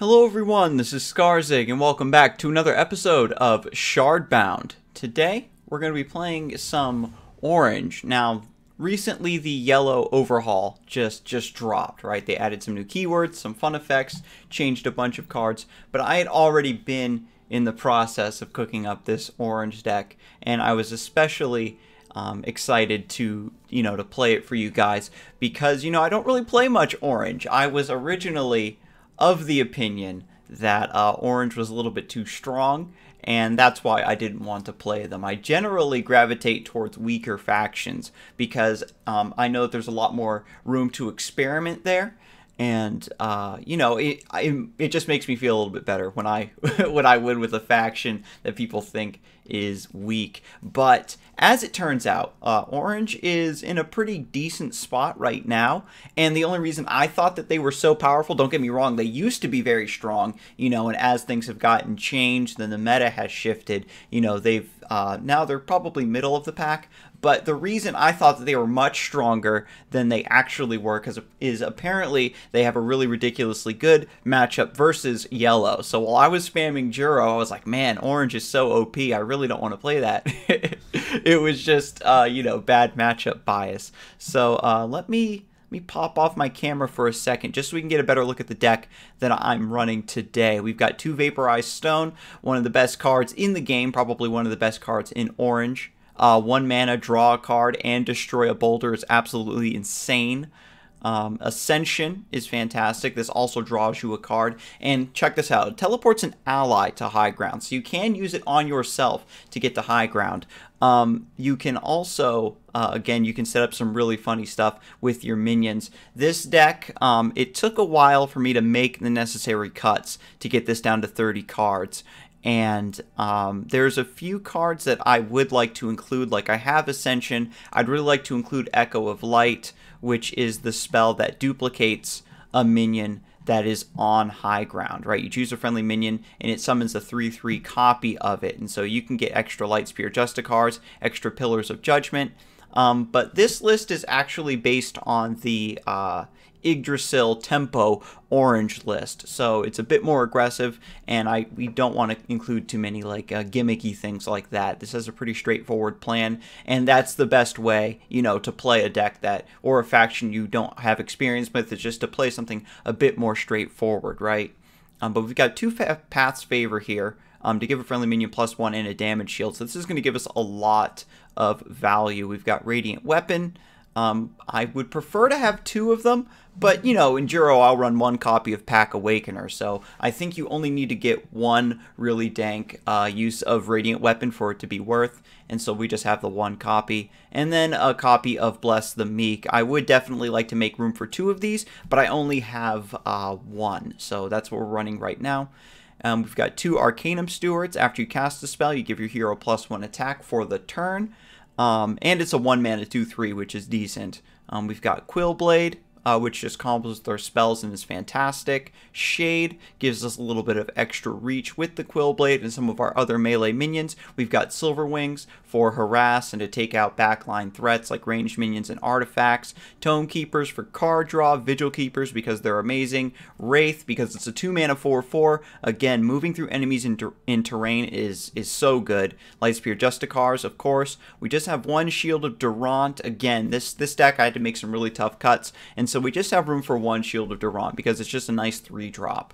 Hello everyone, this is Scarzig, and welcome back to another episode of Shardbound. Today, we're going to be playing some orange. Now, recently the yellow overhaul just dropped, right? They added some new keywords, some fun effects, changed a bunch of cards, but I had already been in the process of cooking up this orange deck, and I was especially excited to play it for you guys because, I don't really play much orange. I was originally of the opinion that orange was a little bit too strong, and that's why I didn't want to play them. I generally gravitate towards weaker factions because I know that there's a lot more room to experiment there, and it just makes me feel a little bit better when I when I win with a faction that people think is weak. But as it turns out, orange is in a pretty decent spot right now, and the only reason I thought that they were so powerful, don't get me wrong, they used to be very strong, and as things have gotten changed, then the meta has shifted, they've now they're probably middle of the pack. But the reason I thought that they were much stronger than they actually were is apparently they have a really ridiculously good matchup versus yellow. So while I was spamming Juro, I was like, man, orange is so OP, I really don't want to play that. It was just, bad matchup bias. So let me pop off my camera for a second just so we can get a better look at the deck that I'm running today. We've got 2 Vaporized Stone, one of the best cards in the game, probably one of the best cards in orange. 1 mana, draw a card, and destroy a boulder is absolutely insane. Ascension is fantastic. This also draws you a card. And check this out. It teleports an ally to high ground. So you can use it on yourself to get to high ground. You can also, again, you can set up some really funny stuff with your minions. This deck, it took a while for me to make the necessary cuts to get this down to 30 cards. And there's a few cards that I would like to include, like I have Ascension. I'd really like to include Echo of Light, which is the spell that duplicates a minion that is on high ground, right? You choose a friendly minion, and it summons a 3/3 copy of it. And so you can get extra Light Spear Justicars, extra Pillars of Judgment. But this list is actually based on the Yggdrasil Tempo orange list, so it's a bit more aggressive, and we don't want to include too many like gimmicky things like that. This has a pretty straightforward plan, and that's the best way to play a deck that, or a faction you don't have experience with, is just to play something a bit more straightforward, right? But we've got 2 Paths Favor here to give a friendly minion +1 and a damage shield, so this is going to give us a lot of value. We've got Radiant Weapon. I would prefer to have 2 of them, but, in Juro, I'll run 1 copy of Pack Awakener, so I think you only need to get 1 really dank use of Radiant Weapon for it to be worth, and so we just have the 1 copy. And then a copy of Bless the Meek. I would definitely like to make room for 2 of these, but I only have 1, so that's what we're running right now. We've got 2 Arcanum Stewards. After you cast a spell, you give your hero +1 attack for the turn. And it's a 1 mana 2/3, which is decent. We've got Quillblade, which just combos with our spells and is fantastic. Shade gives us a little bit of extra reach with the Quillblade and some of our other melee minions. We've got Silver Wings for harass and to take out backline threats like ranged minions and artifacts. Tome Keepers for card draw. Vigil Keepers because they're amazing. Wraith because it's a 2 mana 4/4. Again, moving through enemies in terrain is so good. Light Spear Justicars, of course. We just have 1 Shield of Durant. Again, this deck I had to make some really tough cuts, and so we just have room for 1 Shield of Durant because it's just a nice 3-drop.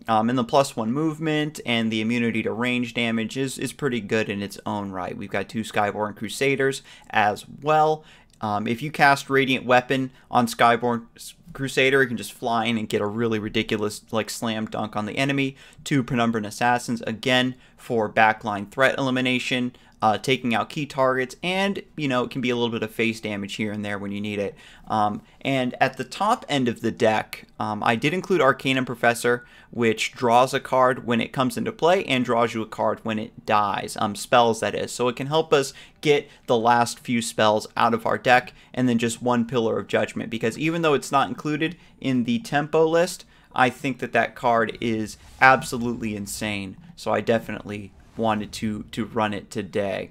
And the +1 movement and the immunity to range damage is pretty good in its own right. We've got 2 Skyborn Crusaders as well. If you cast Radiant Weapon on Skyborn Crusader, you can just fly in and get a really ridiculous like slam dunk on the enemy. 2 Penumbran Assassins, again, for backline threat elimination. Taking out key targets, and it can be a little bit of face damage here and there when you need it. And at the top end of the deck, I did include Arcanum Professor, which draws a card when it comes into play and draws you a card when it dies. Spells, that is. So it can help us get the last few spells out of our deck, and then just 1 Pillar of Judgment, because even though it's not included in the tempo list, I think that card is absolutely insane. So I definitely wanted to run it today.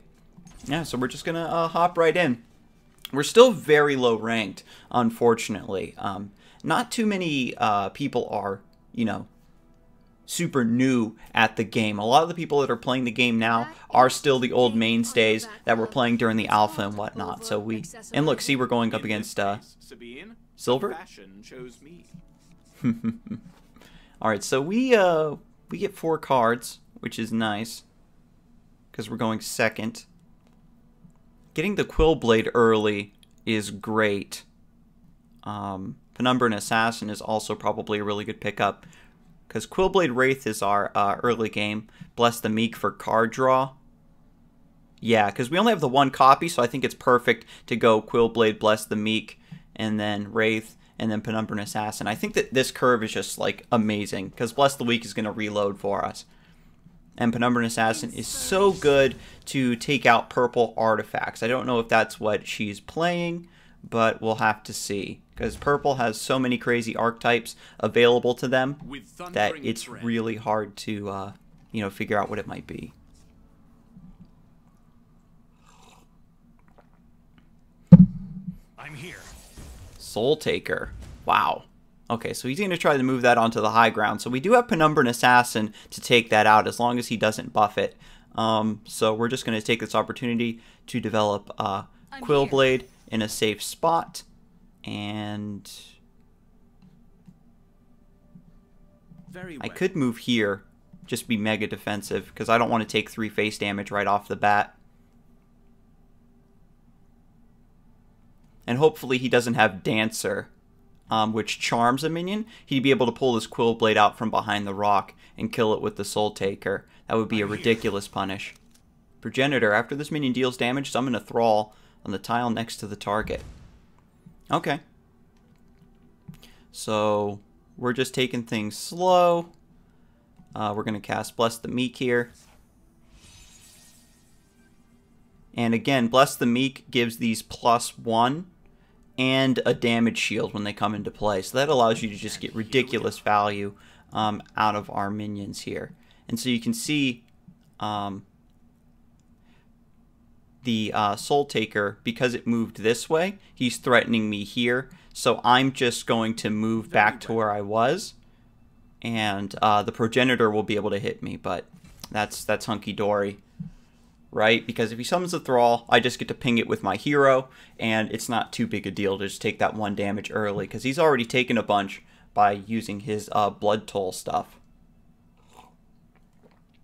Yeah, so we're just gonna hop right in. We're still very low ranked, unfortunately. Not too many people are, super new at the game. A lot of the people that are playing the game now are still the old mainstays that were playing during the alpha and whatnot. So and look, see, we're going up against Silver. All right, so we get 4 cards, which is nice because we're going second. Getting the Quillblade early is great. Penumbran Assassin is also probably a really good pickup because Quillblade Wraith is our early game. Bless the Meek for card draw. Yeah, because we only have the 1 copy, so I think it's perfect to go Quillblade, Bless the Meek, and then Wraith, and then Penumbran Assassin. I think that this curve is just like amazing because Bless the Weak is going to reload for us. And Penumbran Assassin is so good to take out purple artifacts. I don't know if that's what she's playing, but we'll have to see. Because purple has so many crazy archetypes available to them that it's really hard to, you know, figure out what it might be. I'm here. Soul Taker. Wow. Okay, so he's going to try to move that onto the high ground. So we do have Penumbran Assassin to take that out as long as he doesn't buff it. So we're just going to take this opportunity to develop Quillblade in a safe spot. And I could move here, just be mega defensive, because I don't want to take 3 face damage right off the bat. And hopefully he doesn't have Dancer, which charms a minion. He'd be able to pull his Quillblade out from behind the rock and kill it with the Soul Taker. That would be a ridiculous punish. Progenitor, after this minion deals damage, summon a Thrall on the tile next to the target. Okay. So we're just taking things slow. We're going to cast Bless the Meek here. And again, Bless the Meek gives these +1 and a damage shield when they come into play. So that allows you to just get ridiculous value out of our minions here. And so you can see the Soul Taker, because it moved this way, he's threatening me here. So I'm just going to move back to where I was. And the Progenitor will be able to hit me, but that's hunky-dory. Right? Because if he summons a Thrall, I just get to ping it with my hero, and it's not too big a deal to just take that 1 damage early, because he's already taken a bunch by using his Blood Toll stuff.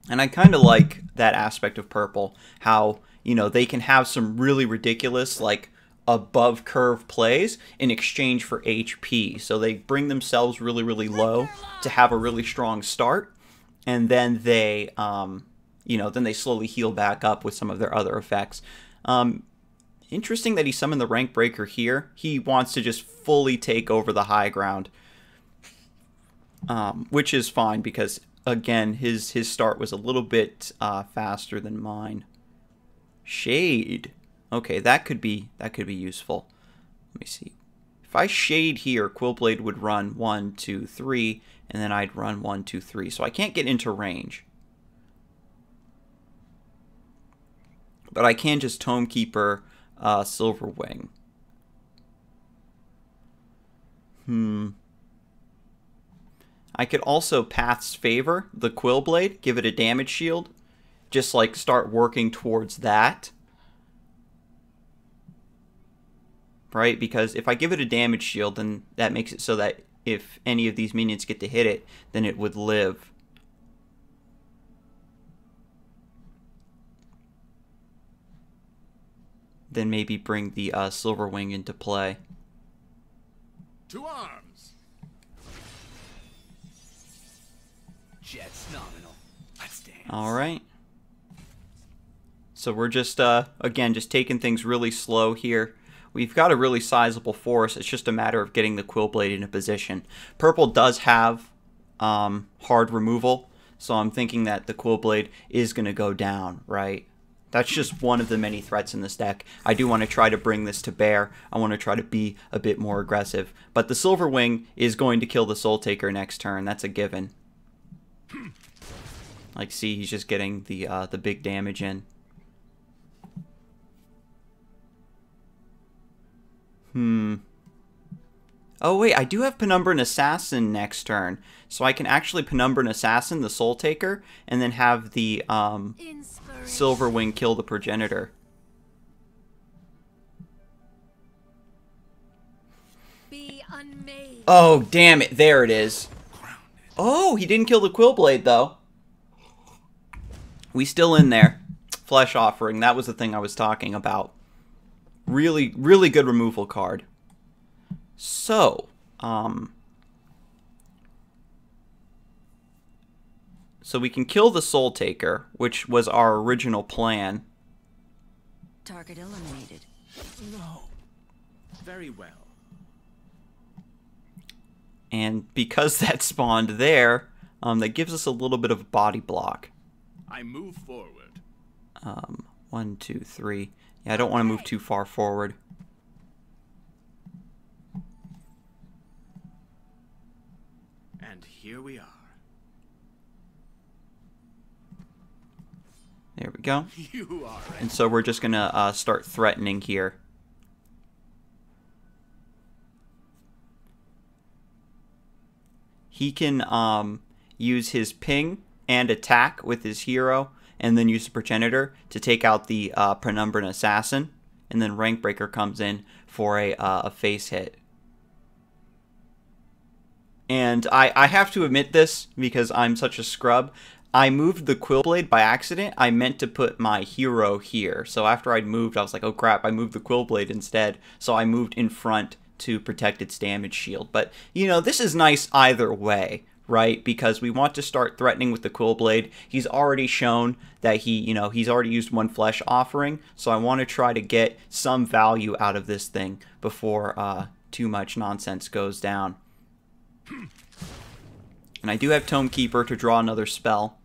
And I kind of like that aspect of purple, how, you know, they can have some really ridiculous, like, above curve plays in exchange for HP. So they bring themselves really, really low to have a really strong start, and then they, you know, then they slowly heal back up with some of their other effects. Interesting that he summoned the Rank Breaker here. He wants to just fully take over the high ground, which is fine because, again, his start was a little bit faster than mine. Shade. Okay, that could be useful. Let me see. If I shade here, Quillblade would run 1, 2, 3, and then I'd run 1, 2, 3. So I can't get into range. But I can just Tomekeeper Silverwing. I could also Path's Favor the Quillblade, give it a damage shield. Just like start working towards that. Right? Because if I give it a damage shield, then that makes it so that if any of these minions get to hit it, then it would live. Then maybe bring the Silverwing into play. To arms. Jet's nominal. Let's dance. All right. So we're just again just taking things really slow here. We've got a really sizable force. It's just a matter of getting the Quillblade in a position. Purple does have hard removal, so I'm thinking that the Quillblade is going to go down, right? That's just one of the many threats in this deck. I do want to try to bring this to bear. I want to try to be a bit more aggressive. But the Silverwing is going to kill the Soul Taker next turn. That's a given. Like, see, he's just getting the big damage in. Oh, wait, I do have Penumbran Assassin next turn. So I can actually Penumbran Assassin, the Soul Taker, and then have the Silverwing kill the Progenitor. Be unmade. Oh, damn it. There it is. Oh, he didn't kill the Quillblade, though. We still in there. Flesh Offering. That was the thing I was talking about. Really, really good removal card. So, so we can kill the Soul Taker, which was our original plan. Target eliminated. No. Very well. And because that spawned there, that gives us a little bit of body block. I move forward. 1, 2, 3. Yeah, I don't want to move too far forward. And here we are. There we go. You are ready. And so we're just going to start threatening here. He can use his ping and attack with his hero, and then use the Progenitor to take out the Penumbran Assassin, and then Rankbreaker comes in for a face hit. And I have to admit this, because I'm such a scrub. I moved the Quillblade by accident. I meant to put my hero here. So after I'd moved, I was like, oh crap, I moved the Quillblade instead. So I moved in front to protect its damage shield. But, you know, this is nice either way, right? Because we want to start threatening with the Quillblade. He's already shown that he's already used one Flesh Offering. So I want to try to get some value out of this thing before too much nonsense goes down. And I do have Tome Keeper to draw another spell.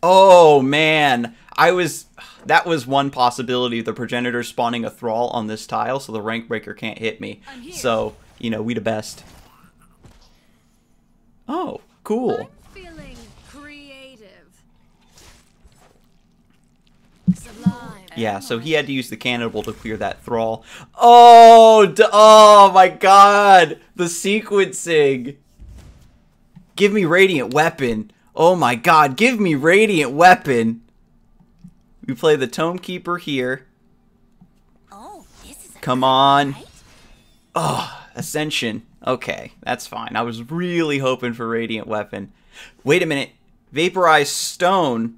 Oh, man. That was one possibility of the Progenitor spawning a Thrall on this tile, so the Rankbreaker can't hit me. So, you know, we the best. Oh, cool. I'm feeling creative. Sublime. Yeah, so he had to use the Cannibal to clear that Thrall. Oh, oh my god! The sequencing! Give me Radiant Weapon. Oh my god, give me Radiant Weapon! We play the Tome Keeper here. Oh, this is Come on. Oh, Ascension. Okay, that's fine. I was really hoping for Radiant Weapon. Wait a minute. Vaporized Stone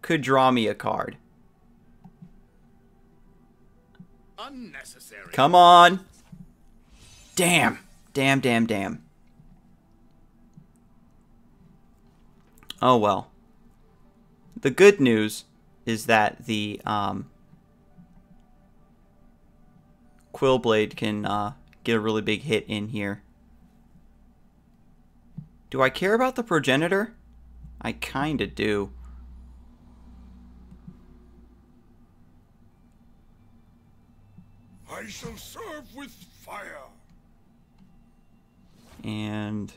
could draw me a card. Unnecessary. Come on. Damn. Damn, damn, damn. Oh well. The good news is that the Quillblade can get a really big hit in here. Do I care about the Progenitor? I kinda do. I shall serve with fire. And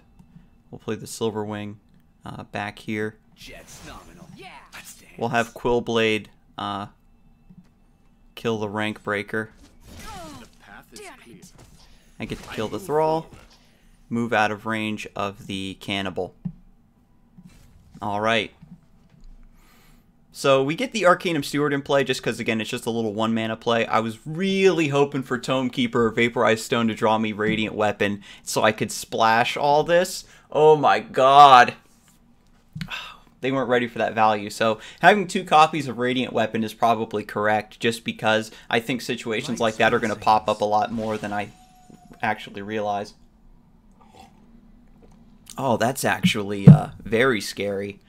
we'll play the Silverwing back here. Jet's nominal. Yeah. Let's dance. We'll have Quillblade kill the Rankbreaker. The path is clear. I get to kill the Thrall, move out of range of the Cannibal. Alright. So we get the Arcanum Steward in play just because, again, it's just a little 1-mana play. I was really hoping for Tome Keeper or Vaporized Stone to draw me Radiant Weapon so I could splash all this. Oh my god. They weren't ready for that value. So having 2 copies of Radiant Weapon is probably correct, just because I think situations like that are going to pop up a lot more than I actually realize. Oh, that's actually very scary,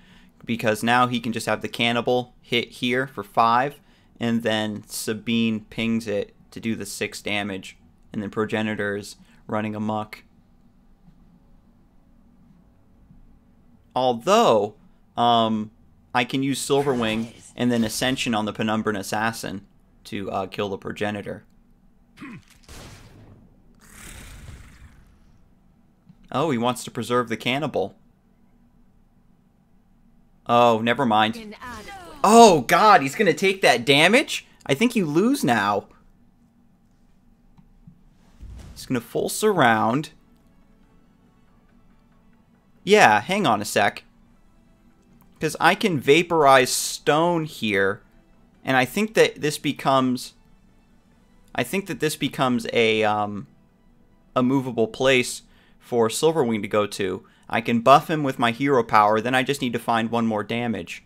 because now he can just have the Cannibal hit here for 5, and then Sabine pings it to do the 6 damage, and then Progenitor is running amok. Although, I can use Silverwing and then Ascension on the Penumbran Assassin to kill the Progenitor. Oh, he wants to preserve the Cannibal. Oh, never mind. Oh, God, he's going to take that damage? I think you lose now. He's going to full surround. Yeah, hang on a sec. Because I can vaporize stone here. And I think that this becomes... a movable place for Silverwing to go to. I can buff him with my hero power, then I just need to find one more damage.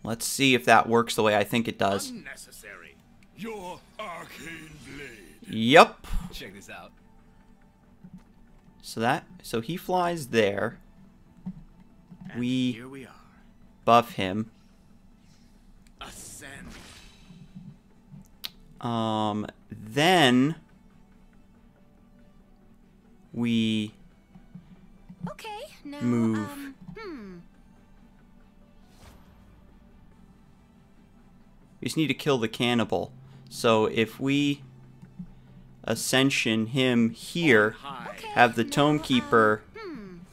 Let's see if that works the way I think it does. Unnecessary. Your arcane blade. Yep. Check this out. So he flies there. And We here we are. buff him. Ascend. Then we Okay, now, move. We just need to kill the cannibal. So if we ascension him here, High. Okay, have the now, Tome Keeper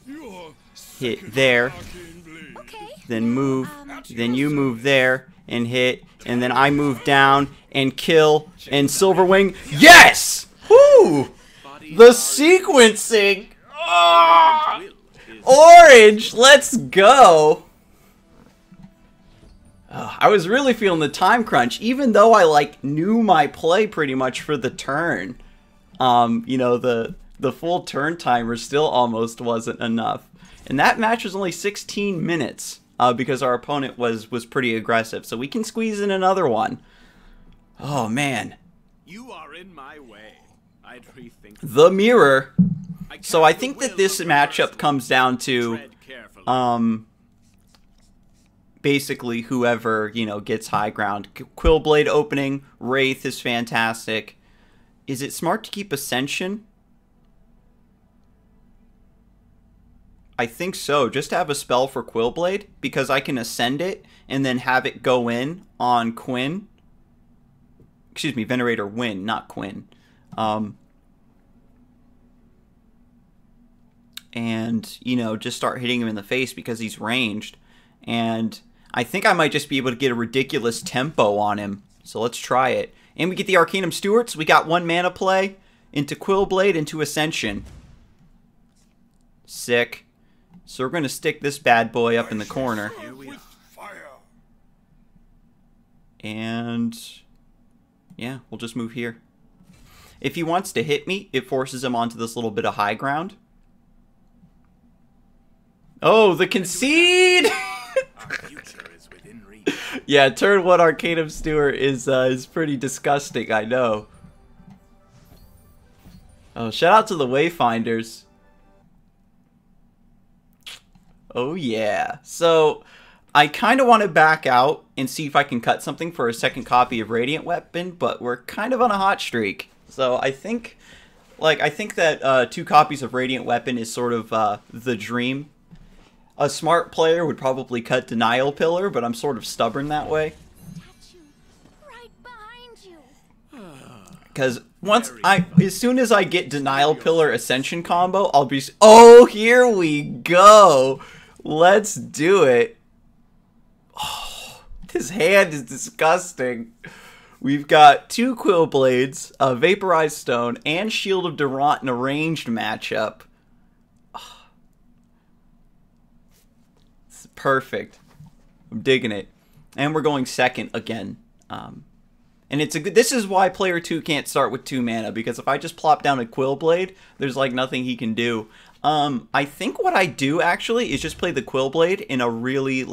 Your hit second there, arcane blade. okay. then move, now, then you move there and hit, and then I move down and kill, and Silverwing. Yes! Woo! The sequencing! Ah! Will is Orange! Let's go! I was really feeling the time crunch, even though I knew my play pretty much for the turn. You know, the full turn timer still almost wasn't enough. And that match was only 16 minutes because our opponent was pretty aggressive. So we can squeeze in another one. Oh, man. You are in my way. I'd rethink. The mirror. I So I cast the think that will this of matchup reversal. comes down to Tread carefully. basically whoever, you know, gets high ground. Quillblade opening, Wraith is fantastic. Is it smart to keep Ascension? I think so, just to have a spell for Quillblade, because I can ascend it and then have it go in on Quinn. Excuse me, Venerator Wynn, not Quinn. And, you know, just start hitting him in the face because he's ranged. And I think I might just be able to get a ridiculous tempo on him. So let's try it. And we get the Arcanum Stewards. We got 1 mana play into Quillblade, into Ascension. Sick. So we're going to stick this bad boy up in the corner. Here we are. Fire. And yeah, we'll just move here. If he wants to hit me, it forces him onto this little bit of high ground. Oh, the concede! Our future is within reach. Yeah, turn 1 Arcanum Steward is pretty disgusting, I know. Oh, shout out to the Wayfinders. Oh yeah. So, I kind of want to back out and see if I can cut something for a second copy of Radiant Weapon, but we're kind of on a hot streak. So, I think that 2 copies of Radiant Weapon is sort of the dream. A smart player would probably cut Denial Pillar, but I'm sort of stubborn that way. Statue right behind you. Because as soon as I get Denial Pillar Ascension combo, I'll be... Oh, here we go! Let's do it. Oh, this hand is disgusting. We've got 2 Quillblades, a Vaporized Stone, and Shield of Durant in a ranged matchup. It's perfect. I'm digging it. And we're going second again. And it's a good. This is why player 2 can't start with 2 mana, because if I just plop down a Quillblade, there's nothing he can do. I think what I do actually is just play the Quillblade in a really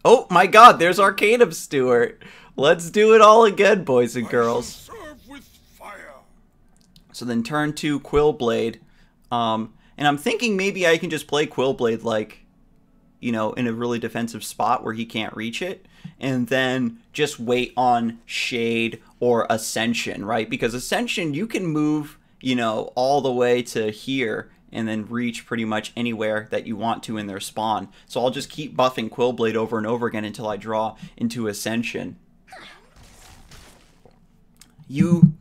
oh my god, there's Arcanum Steward. Let's do it all again, boys and girls. Serve with fire. So then turn 2 Quillblade. And I'm thinking maybe I can just play Quillblade you know, in a really defensive spot where he can't reach it, and then just wait on Shade or Ascension, right? Because Ascension, you can move, you know, all the way to here and then reach pretty much anywhere that you want to in their spawn. So I'll just keep buffing Quillblade over and over again until I draw into Ascension. You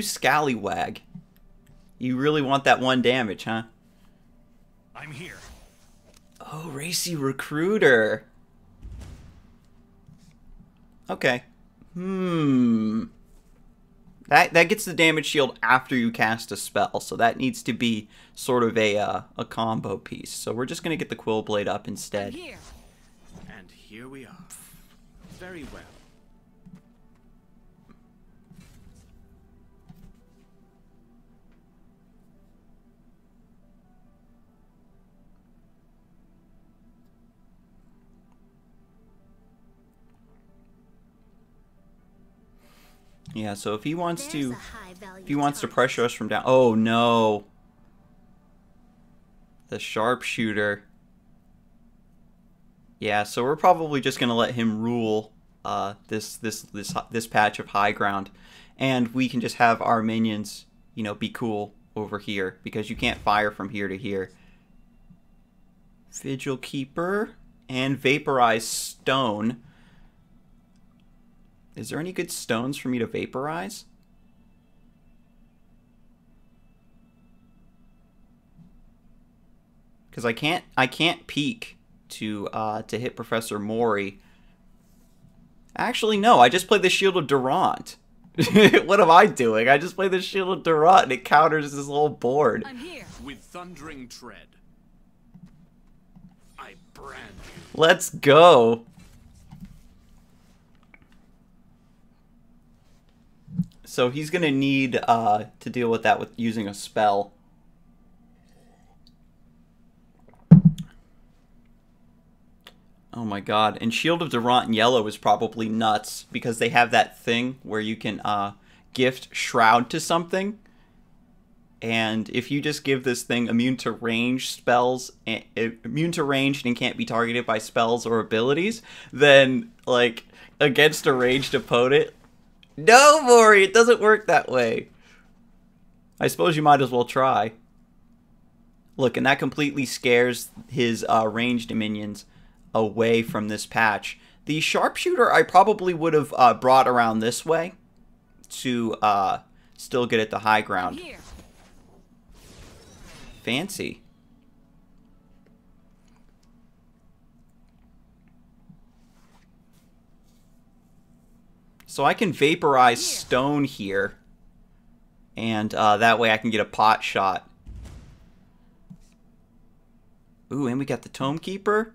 scallywag. You really want that 1 damage, huh? I'm here. Oh, Racy Recruiter. Okay. That gets the damage shield after you cast a spell, so that needs to be sort of a combo piece. So we're just gonna get the Quill Blade up instead. And here we are. Very well. Yeah, so if he wants to pressure us from down, oh no, the sharpshooter. Yeah, so we're probably just gonna let him rule this patch of high ground, and we can just have our minions, you know, be cool over here because you can't fire from here to here. Vigil Keeper and Vaporize Stone. Is there any good stones for me to vaporize? Because I can't peek to hit Professor Mori. Actually, no. I just played the Shield of Durant. What am I doing? I just played the Shield of Durant and it counters this whole board. I'm here. With thundering tread, I brand you. Let's go. So he's gonna need to deal with that with using a spell. Oh my god. And Shield of Durant in yellow is probably nuts because they have that thing where you can gift Shroud to something. And if you just give this thing immune to range spells, immune to ranged and can't be targeted by spells or abilities, then like against a ranged opponent, no, Mori, it doesn't work that way. I suppose you might as well try. Look, and that completely scares his ranged minions away from this patch. The sharpshooter I probably would have brought around this way to still get at the high ground. Fancy. So I can vaporize stone here, and that way I can get a pot shot. Ooh, and we got the Tome Keeper.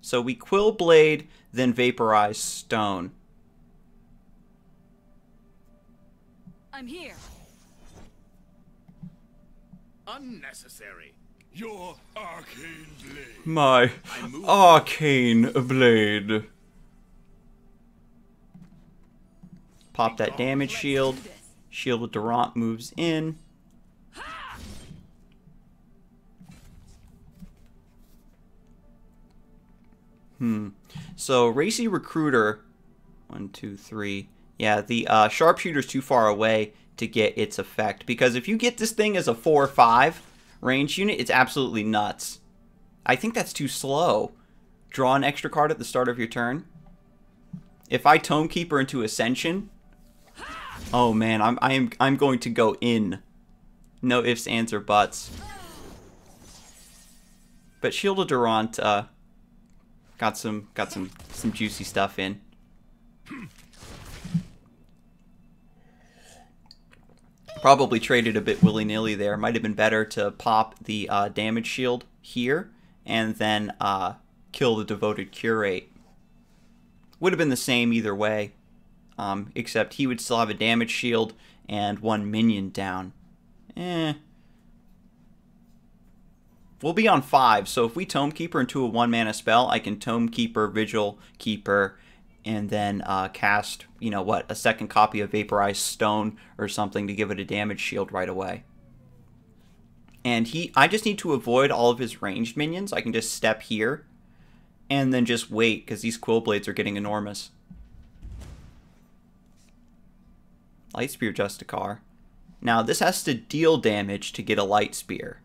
So we Quill Blade, then vaporize stone. I'm here. Unnecessary. Your arcane blade. My arcane blade. Pop that damage shield. Shield of Durant moves in. So Racy Recruiter, 1, 2, 3. Yeah, the sharpshooter's too far away to get its effect because if you get this thing as a 4 or 5 range unit, it's absolutely nuts. I think that's too slow. Draw an extra card at the start of your turn. If I Tome Keeper into Ascension, oh man, I'm going to go in. No ifs, ands, or buts. But Shield of Durant got some juicy stuff in. Probably traded a bit willy-nilly there. Might have been better to pop the damage shield here and then kill the Devoted Curate. Would have been the same either way, except he would still have a damage shield and 1 minion down. We'll be on 5, so if we Tome Keeper into a 1-mana spell, I can Tome Keeper, Vigil Keeper, and then cast, you know what, a second copy of Vaporized Stone or something to give it a damage shield right away. And I just need to avoid all of his ranged minions. I can just step here and then just wait because these Quill Blades are getting enormous. Light Spear Justicar. Now this has to deal damage to get a Light Spear.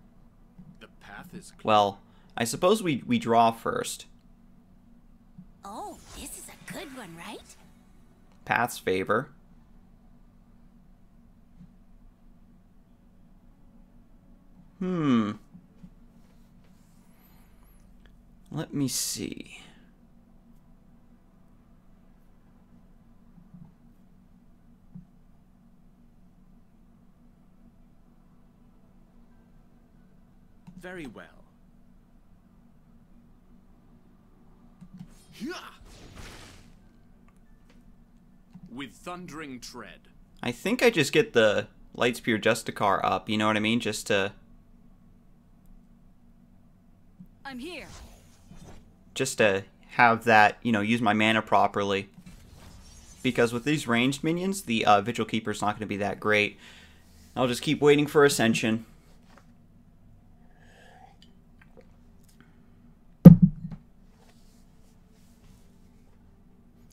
The path is clear. Well, I suppose we draw first. Oh, this is a good one, right? Path's Favor. Let me see. Very well. Hyah! With thundering tread. I think I just get the Lightspear Justicar up, you know what I mean? Just to... I'm here. Just to have that, you know, use my mana properly. Because with these ranged minions, the Vigil Keeper's not going to be that great. I'll just keep waiting for Ascension.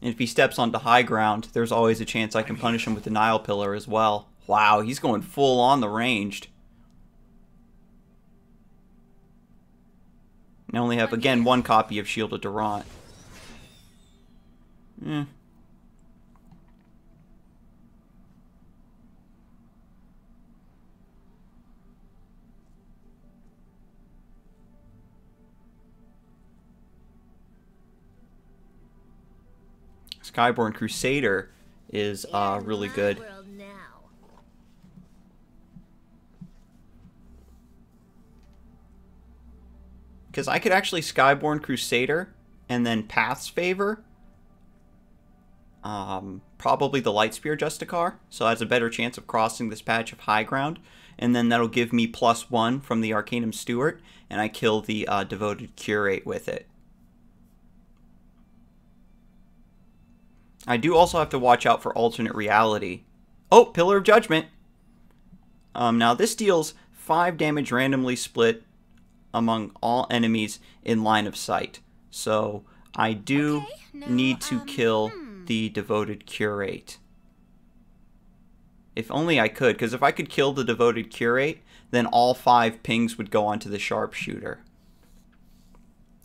And if he steps onto high ground, there's always a chance I can punish him with the Nile Pillar as well. Wow, he's going full on the ranged. And I only have, again, one copy of Shield of Durant. Skyborn Crusader is really good. Because I could actually Skyborn Crusader and then Path's Favor. Probably the Lightspear Justicar. So it has a better chance of crossing this patch of high ground. And then that'll give me +1 from the Arcanum Steward. And I kill the Devoted Curate with it. I do also have to watch out for Alternate Reality. Oh, Pillar of Judgment. Now this deals 5 damage randomly split among all enemies in line of sight. So I do need to kill the Devoted Curate. If only I could, because if I could kill the Devoted Curate, then all 5 pings would go onto the Sharpshooter.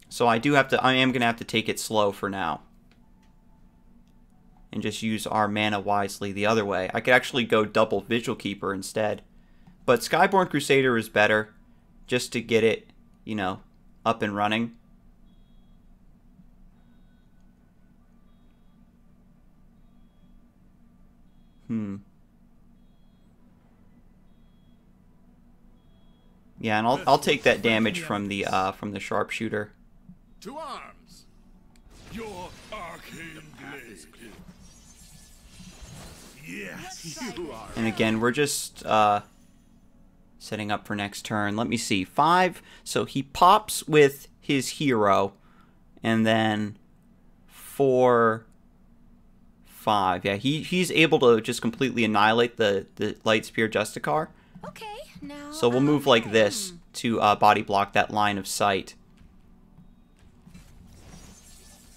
So I am going to have to take it slow for now. And just use our mana wisely the other way. I could actually go double Vigil Keeper instead. But Skyborn Crusader is better, just to get it, you know, up and running. Yeah, and I'll take that damage from the Sharpshooter. To arms! Your arcane blade. Yes, you are. And again, we're just setting up for next turn. Let me see. 5. So he pops with his hero. And then 4, 5. Yeah, he's able to just completely annihilate the Lightspear Justicar. Okay, now. So we'll move like this to body block that line of sight.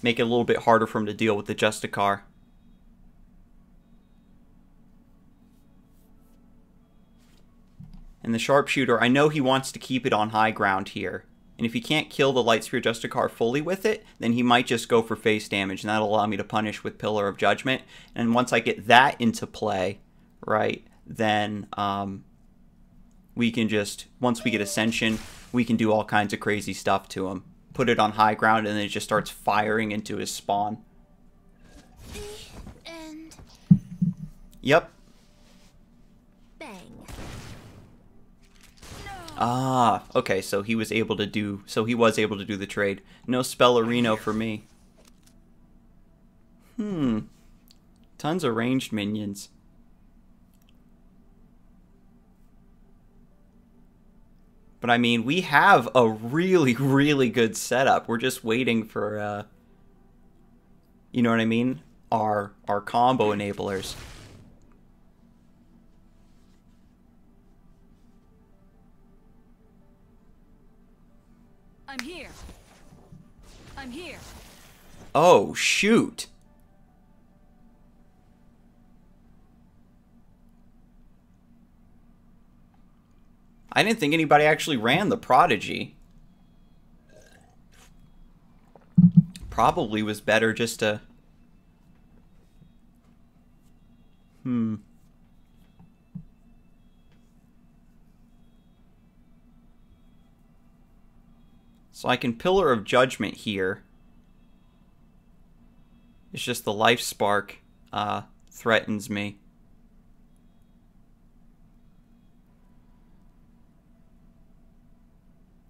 Make it a little bit harder for him to deal with the Justicar. And the Sharpshooter, I know he wants to keep it on high ground here. And if he can't kill the Lightspear Justicar fully with it, then he might just go for face damage, and that'll allow me to punish with Pillar of Judgment. And once I get that into play, right, then we can just, once we get Ascension, we can do all kinds of crazy stuff to him. Put it on high ground, and then it just starts firing into his spawn. And Yep. bang. Ah, okay, so he was able to do the trade. No Spellerino for me. Tons of ranged minions. But I mean, we have a really, really good setup. We're just waiting for, you know what I mean? Our combo enablers. I'm here. I'm here. Oh, shoot. I didn't think anybody actually ran the Prodigy. Probably was better just to... So I can Pillar of Judgment here. It's just the Life Spark threatens me.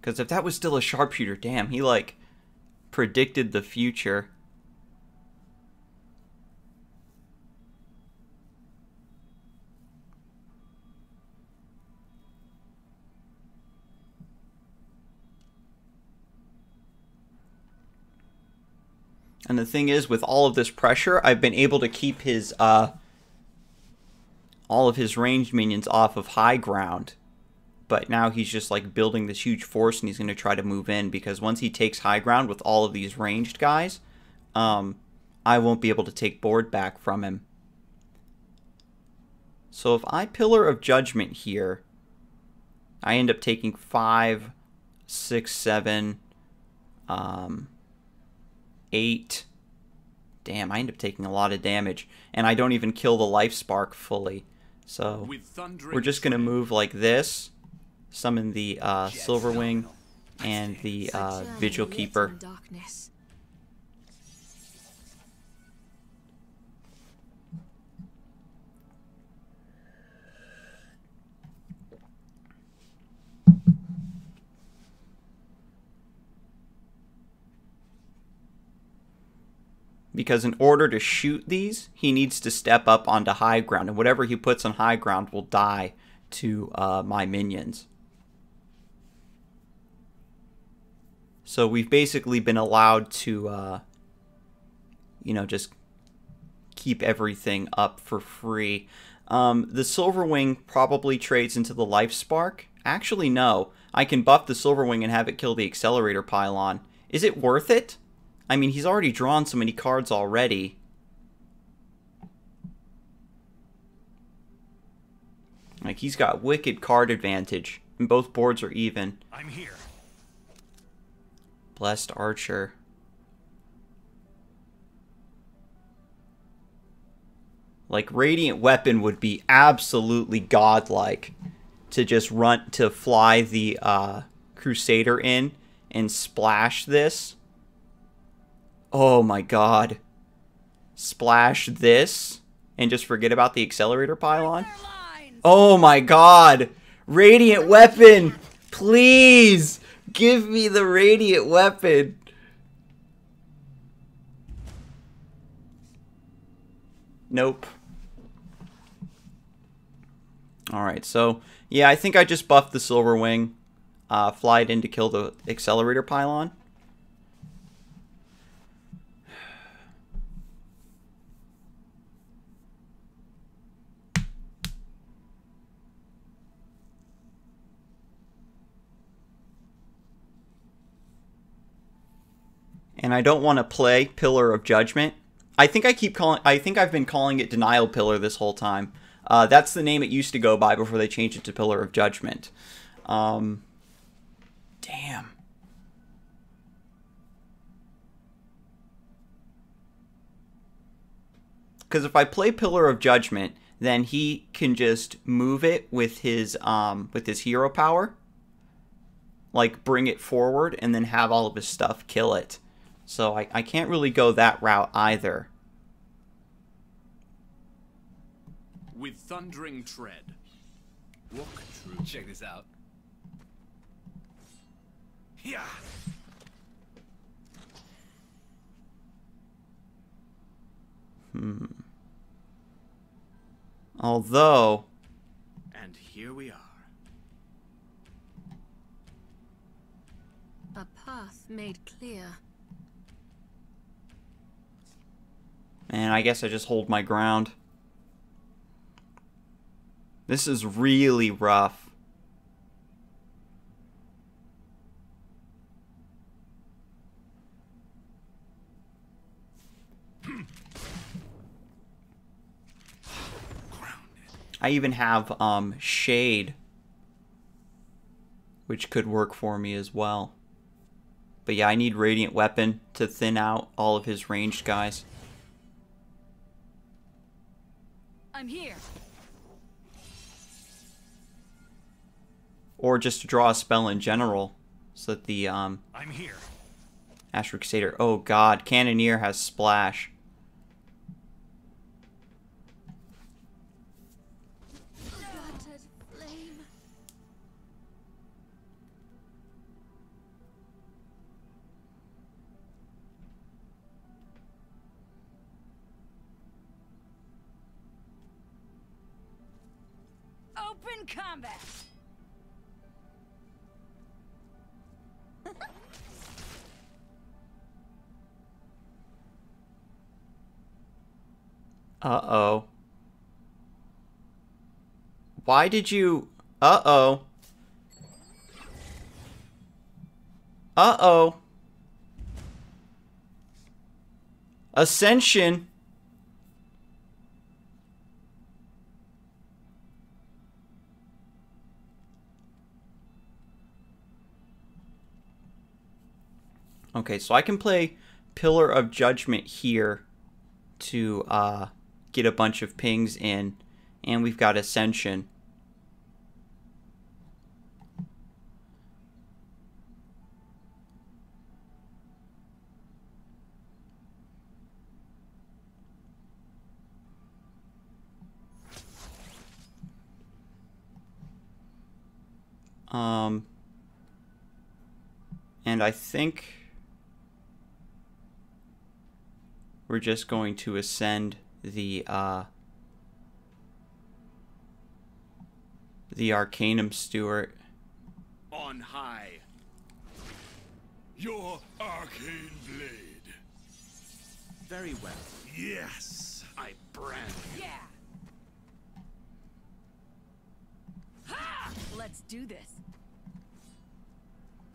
Because if that was still a sharpshooter, damn, he, like, predicted the future. And the thing is, with all of this pressure, I've been able to keep his, all of his ranged minions off of high ground. But now he's just, like, building this huge force, and he's going to try to move in, because once he takes high ground with all of these ranged guys, I won't be able to take board back from him. So if I Pillar of Judgment here, I end up taking 5, 6, 7, 8. Damn, I end up taking a lot of damage. And I don't even kill the life spark fully. So we're just going to move like this. Summon the Silverwing and the Vigil Keeper. Because in order to shoot these, he needs to step up onto high ground. And whatever he puts on high ground will die to my minions. So we've basically been allowed to, you know, just keep everything up for free. The Silverwing probably trades into the Life Spark. Actually, no. I can buff the Silverwing and have it kill the Accelerator Pylon. Is it worth it? I mean, he's already drawn so many cards already. Like, he's got wicked card advantage. And both boards are even. I'm here. Blessed Archer. Like, Radiant Weapon would be absolutely godlike. To just fly the Crusader in and splash this. Oh my god. Splash this and just forget about the Accelerator Pylon? Oh my god. Radiant Weapon! Please! Give me the Radiant Weapon! Nope. Alright, so, yeah, I think I just buffed the Silverwing. Fly it in to kill the Accelerator Pylon. And I don't want to play Pillar of Judgment. I think I've been calling it Denial Pillar this whole time. That's the name it used to go by before they changed it to Pillar of Judgment. Damn. Because if I play Pillar of Judgment, then he can just move it with his hero power. Like, bring it forward and then have all of his stuff kill it. So I can't really go that route either. With thundering tread. Walk through. Check this out. Yeah. Although... And here we are. A path made clear. And I guess I just hold my ground. This is really rough. I even have Shade, which could work for me as well. But yeah, I need Radiant Weapon to thin out all of his ranged guys. I'm here. Or just to draw a spell in general, so that the I'm here. Astral Crusader. Oh god, Cannoneer has Splash. In combat. Uh-oh. Why did you... Uh-oh. Uh-oh. Ascension. Okay, so I can play Pillar of Judgment here to get a bunch of pings in, and we've got Ascension. And I think we're just going to ascend the Arcanum Steward. On high. Your arcane blade. Very well. Yes. I brand you. Yeah. Ha! Let's do this.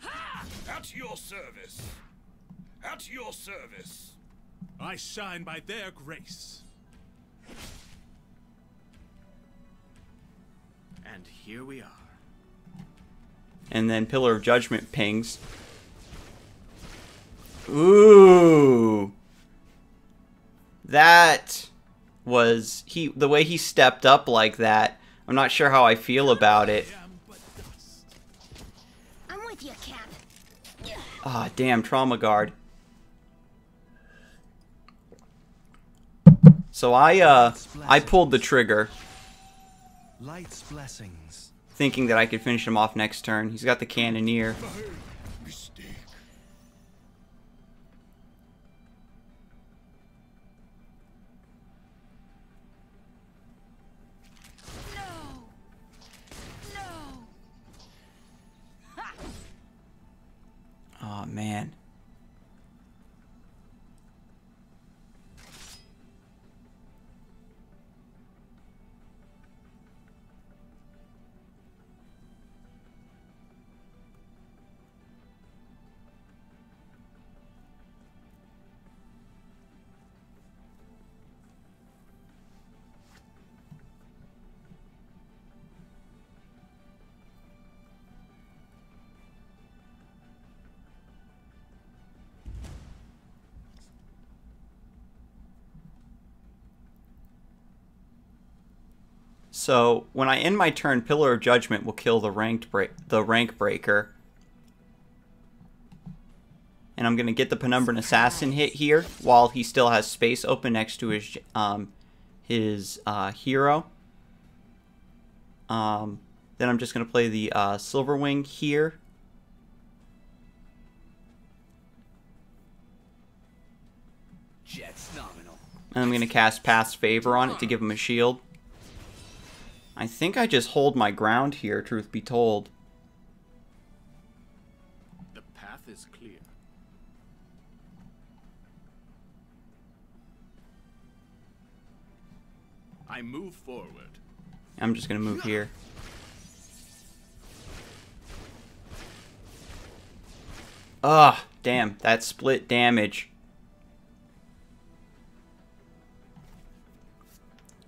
Ha! At your service. At your service. I shine by their grace. And here we are. And then Pillar of Judgment pings. Ooh. That was the way he stepped up like that. I'm not sure how I feel about it. I'm with you, Cap. Ah, damn, Trauma Guard. So I pulled the trigger, Light's blessings. thinking that I could finish him off next turn. He's got the Cannoneer. Mistake. No. No. Ha! Oh, man. So when I end my turn, Pillar of Judgment will kill the rank breaker. And I'm gonna get the Penumbran Assassin hit here while he still has space open next to his hero. Then I'm just gonna play the Silverwing here. Jet's nominal. And I'm gonna cast Pass Favor on it to give him a shield. I think I just hold my ground here, truth be told. The path is clear. I move forward. I'm just gonna move here. Ah, damn, that split damage.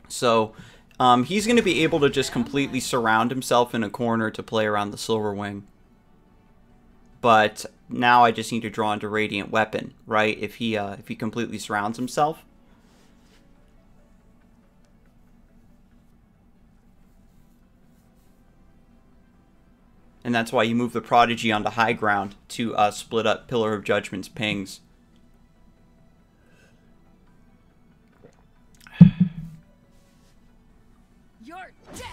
So, he's going to be able to just completely surround himself in a corner to play around the Silverwing. But now I just need to draw into Radiant Weapon, right? If he completely surrounds himself. And that's why you move the Prodigy onto high ground to split up Pillar of Judgment's pings. You're dead.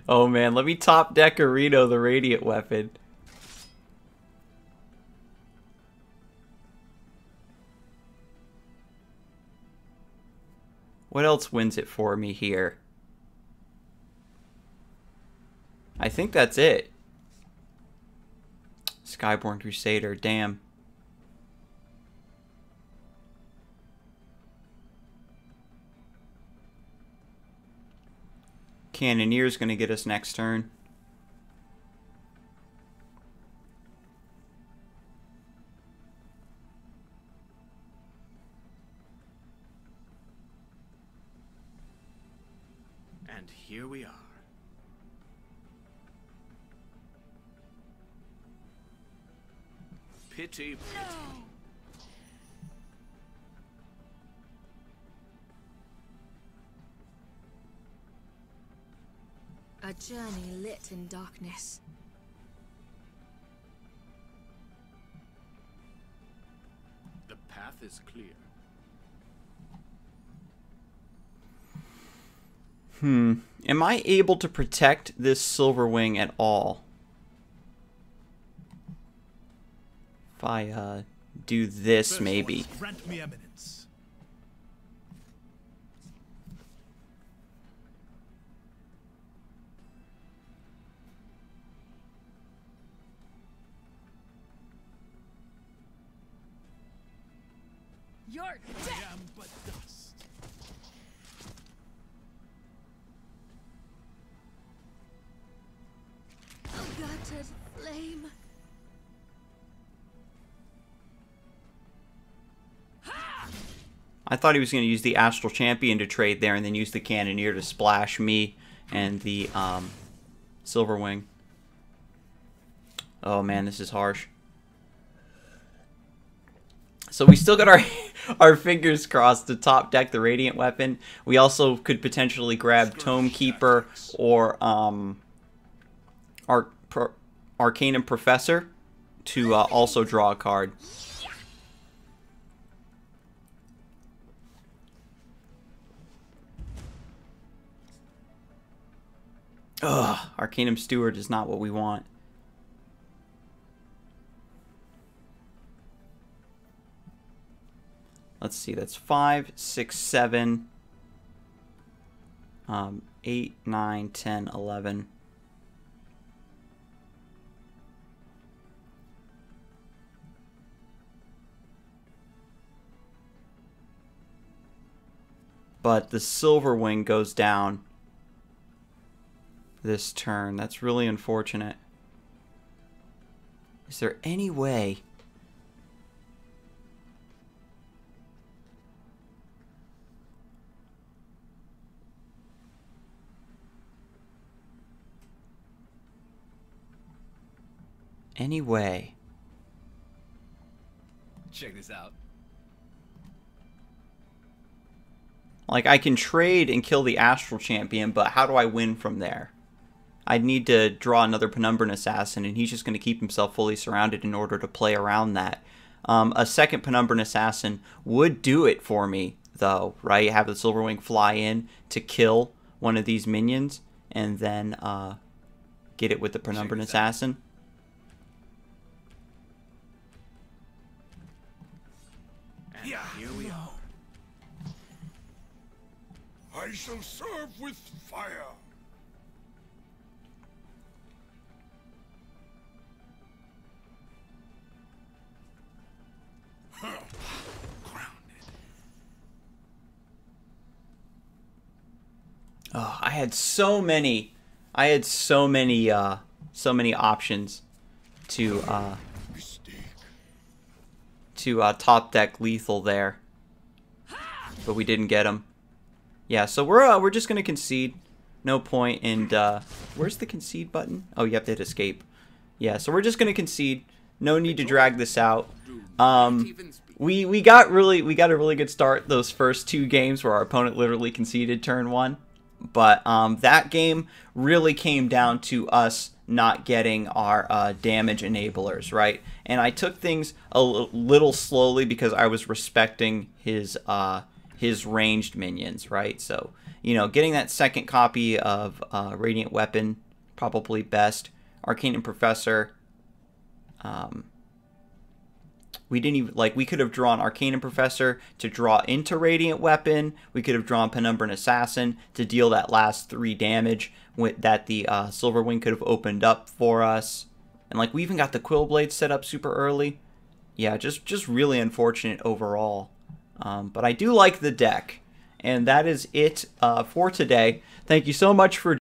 Oh man, let me top deck Areno the Radiant Weapon. What else wins it for me here? I think that's it. Skyborn Crusader, damn. Cannoneer's gonna get us next turn. And here we are. Pity. A journey lit in darkness. The path is clear. Am I able to protect this Silverwing at all? If I do this, First maybe. ones grant me eminence. You're I dead! am but dust. A guttered flame. I thought he was going to use the Astral Champion to trade there and then use the Cannoneer to splash me and the Silverwing. Oh man, this is harsh. So we still got our our fingers crossed to top deck the Radiant Weapon. We also could potentially grab Tome Keeper or Arcanum Professor to also draw a card. Ugh, Arcanum Steward is not what we want. Let's see, that's 5, 6, 7, 8, 9, 10, 11. But the Silverwing goes down this turn. That's really unfortunate. Is there any way? Any way? Check this out. Like, I can trade and kill the Astral Champion, but how do I win from there? I'd need to draw another Penumbran Assassin, and he's just going to keep himself fully surrounded in order to play around that. A second Penumbran Assassin would do it for me, though, right? Have the Silverwing fly in to kill one of these minions, and then get it with the Penumbran Assassin. And here we are. I shall serve with fire. Oh, I had so many options to top deck lethal there, but we didn't get them. Yeah, so we're just gonna concede. No point. And where's the concede button? Oh, you have to hit escape. Yeah, so we're just gonna concede. No need to drag this out. We got a really good start those first two games where our opponent literally conceded turn one. But that game really came down to us not getting our damage enablers, right? And I took things a little slowly because I was respecting his ranged minions, right? So, you know, getting that second copy of Radiant Weapon, probably best. Arcanum Professor. We didn't even, like, we could have drawn Arcanum Professor to draw into Radiant Weapon. We could have drawn Penumbran Assassin to deal that last 3 damage that the Silver Wing could have opened up for us. And, like, we even got the Quill Blade set up super early. Yeah, just really unfortunate overall. But I do like the deck. And that is it for today. Thank you so much for